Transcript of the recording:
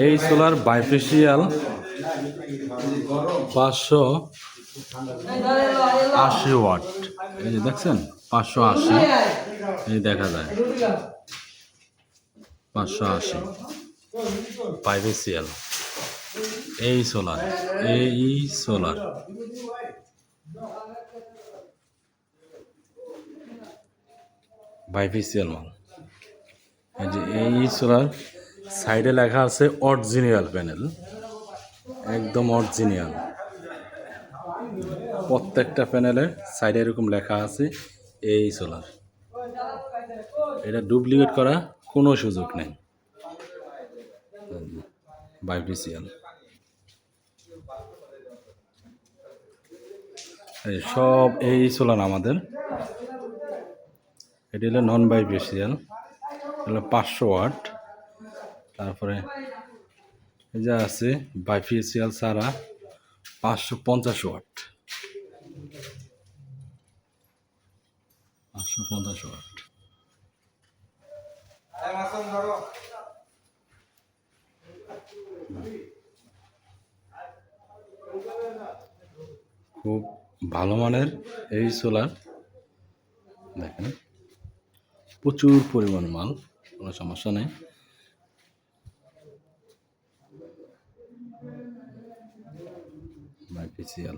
এই solar bifacial 580 watt. এই যে দেখছেন 580, এই দেখা যায় 580 বাইফেশিয়াল। এই সোলার বাইফেশিয়াল মাল। এই যে এই সোলার সাইডে লেখা আছে অরিজিনাল প্যানেল, একদম অরিজিনাল। প্রত্যেকটা প্যানেলের সাইডে এরকম লেখা আছে এই সোলার। এটা ডুপ্লিকেট করা কোনো সুযোগ নেই। বাইফেশিয়াল সব এই সোলার আমাদের। এটি হলো নন বাইফেশিয়াল, হলো 500 ওয়াট। তারপরে এই যে আছে বাইফেশিয়াল ছাড়া 550 ওয়াট, 550 ওয়াট। খুব ভালো মানের এই সোলার। দেখেন প্রচুর পরিমাণ মাল, কোনো সমস্যা নেই। বাইফেশিয়াল